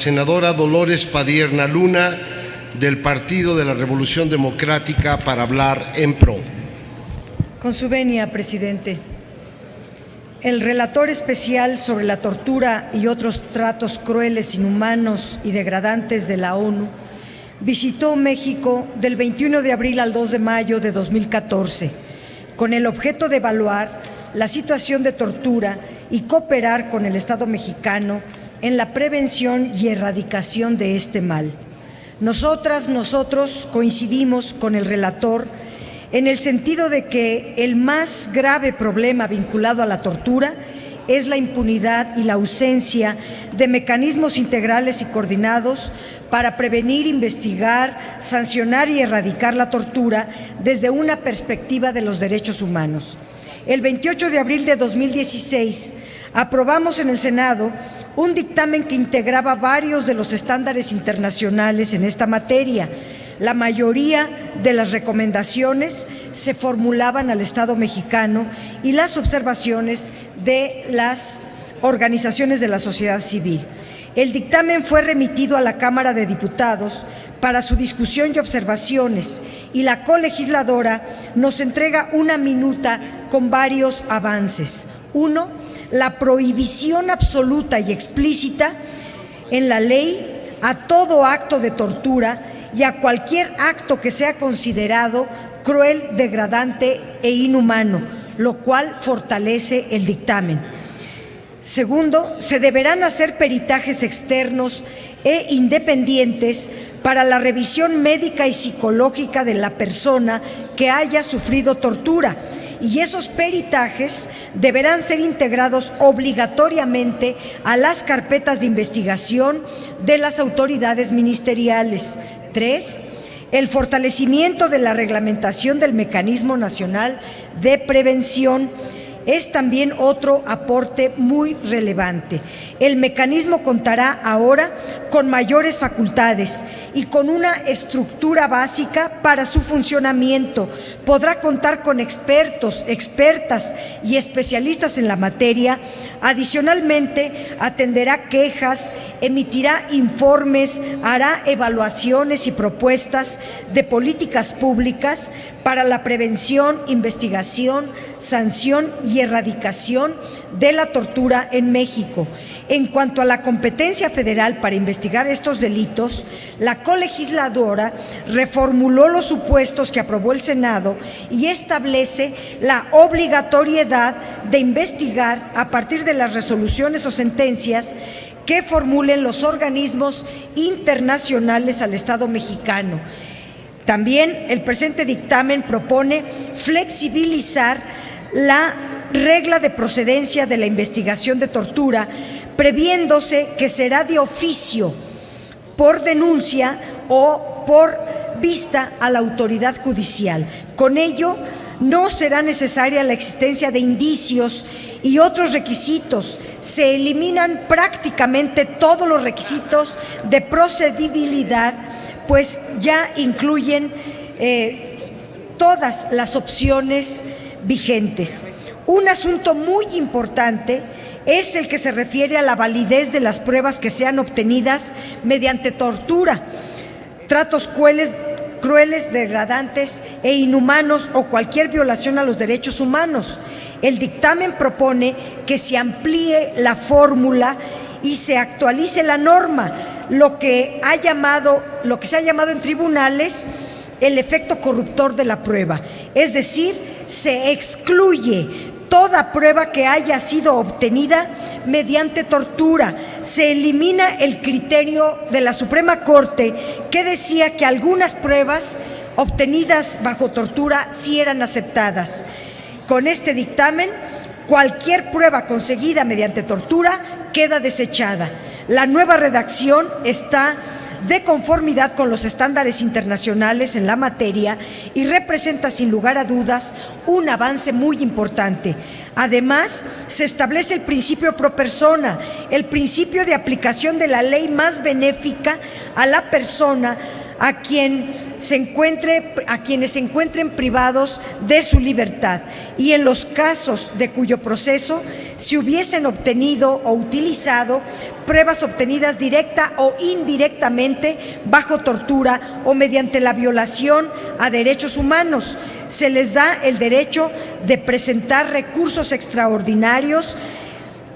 senadora Dolores Padierna Luna, del Partido de la Revolución Democrática, para hablar en pro. Con su venia, presidente. El relator especial sobre la tortura y otros tratos crueles, inhumanos y degradantes de la ONU visitó México del 21 de abril al 2 de mayo de 2014 con el objeto de evaluar la situación de tortura y cooperar con el Estado mexicano en la prevención y erradicación de este mal. Nosotros coincidimos con el relator en el sentido de que el más grave problema vinculado a la tortura es la impunidad y la ausencia de mecanismos integrales y coordinados para prevenir, investigar, sancionar y erradicar la tortura desde una perspectiva de los derechos humanos. El 28 de abril de 2016 aprobamos en el Senado un dictamen que integraba varios de los estándares internacionales en esta materia. La mayoría de las recomendaciones se formulaban al Estado mexicano y las observaciones de las organizaciones de la sociedad civil. El dictamen fue remitido a la Cámara de Diputados para su discusión y observaciones, y la colegisladora nos entrega una minuta con varios avances. Uno, la prohibición absoluta y explícita en la ley a todo acto de tortura y a cualquier acto que sea considerado cruel, degradante e inhumano, lo cual fortalece el dictamen. Segundo, se deberán hacer peritajes externos e independientes para la revisión médica y psicológica de la persona que haya sufrido tortura, y esos peritajes deberán ser integrados obligatoriamente a las carpetas de investigación de las autoridades ministeriales. 3. El fortalecimiento de la reglamentación del Mecanismo Nacional de Prevención es también otro aporte muy relevante. El mecanismo contará ahora con mayores facultades y con una estructura básica para su funcionamiento. Podrá contar con expertos, expertas y especialistas en la materia. Adicionalmente, atenderá quejas, emitirá informes, hará evaluaciones y propuestas de políticas públicas para la prevención, investigación, sanción y erradicación de la tortura en México. En cuanto a la competencia federal para investigar estos delitos, la colegisladora reformuló los supuestos que aprobó el Senado y establece la obligatoriedad de investigar a partir de las resoluciones o sentencias que formulen los organismos internacionales al Estado mexicano. También el presente dictamen propone flexibilizar la regla de procedencia de la investigación de tortura, previéndose que será de oficio, por denuncia o por vista a la autoridad judicial. Con ello, no será necesaria la existencia de indicios y otros requisitos. Se eliminan prácticamente todos los requisitos de procedibilidad, pues ya incluyen todas las opciones vigentes. Un asunto muy importante es el que se refiere a la validez de las pruebas que sean obtenidas mediante tortura, tratos crueles, degradantes e inhumanos o cualquier violación a los derechos humanos. El dictamen propone que se amplíe la fórmula y se actualice la norma, lo que se ha llamado en tribunales el efecto corruptor de la prueba, es decir, se excluye toda prueba que haya sido obtenida mediante tortura. Se elimina el criterio de la Suprema Corte que decía que algunas pruebas obtenidas bajo tortura sí eran aceptadas. Con este dictamen, cualquier prueba conseguida mediante tortura queda desechada. La nueva redacción está de conformidad con los estándares internacionales en la materia y representa sin lugar a dudas un avance muy importante. Además, se establece el principio pro persona, el principio de aplicación de la ley más benéfica a la persona a quienes se encuentren privados de su libertad, y en los casos de cuyo proceso si hubiesen obtenido o utilizado pruebas obtenidas directa o indirectamente bajo tortura o mediante la violación a derechos humanos. Se les da el derecho de presentar recursos extraordinarios,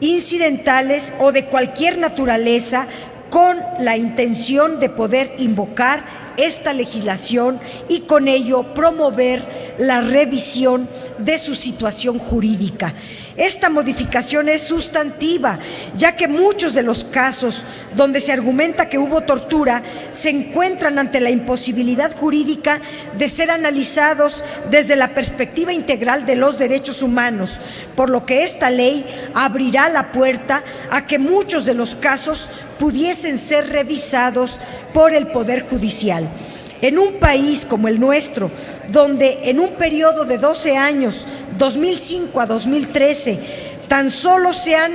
incidentales o de cualquier naturaleza con la intención de poder invocar esta legislación y con ello promover la revisión de su situación jurídica. Esta modificación es sustantiva, ya que muchos de los casos donde se argumenta que hubo tortura se encuentran ante la imposibilidad jurídica de ser analizados desde la perspectiva integral de los derechos humanos, por lo que esta ley abrirá la puerta a que muchos de los casos pudiesen ser revisados por el Poder Judicial. En un país como el nuestro, donde en un periodo de 12 años, 2005 a 2013, tan solo se han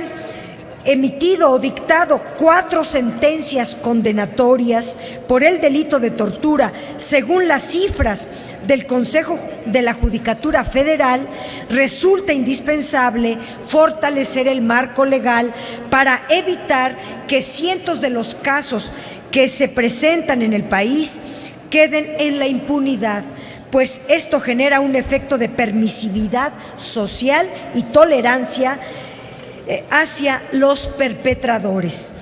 emitido o dictado 4 sentencias condenatorias por el delito de tortura, según las cifras del Consejo de la Judicatura Federal, resulta indispensable fortalecer el marco legal para evitar que cientos de los casos que se presentan en el país queden en la impunidad, pues esto genera un efecto de permisividad social y tolerancia hacia los perpetradores.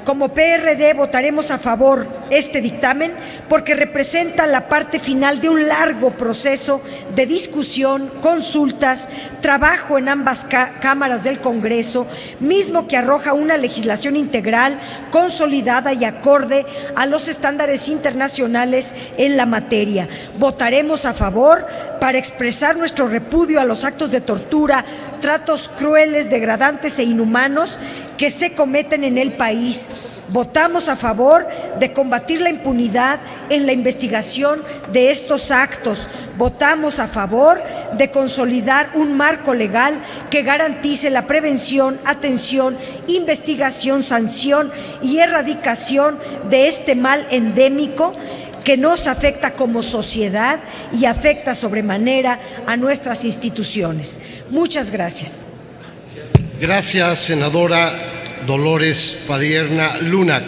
Como PRD votaremos a favor este dictamen porque representa la parte final de un largo proceso de discusión, consultas, trabajo en ambas cámaras del Congreso, mismo que arroja una legislación integral, consolidada y acorde a los estándares internacionales en la materia. Votaremos a favor para expresar nuestro repudio a los actos de tortura, tratos crueles, degradantes e inhumanos que se cometen en el país. Votamos a favor de combatir la impunidad en la investigación de estos actos. Votamos a favor de consolidar un marco legal que garantice la prevención, atención, investigación, sanción y erradicación de este mal endémico que nos afecta como sociedad y afecta sobremanera a nuestras instituciones. Muchas gracias. Gracias, senadora Dolores Padierna Luna.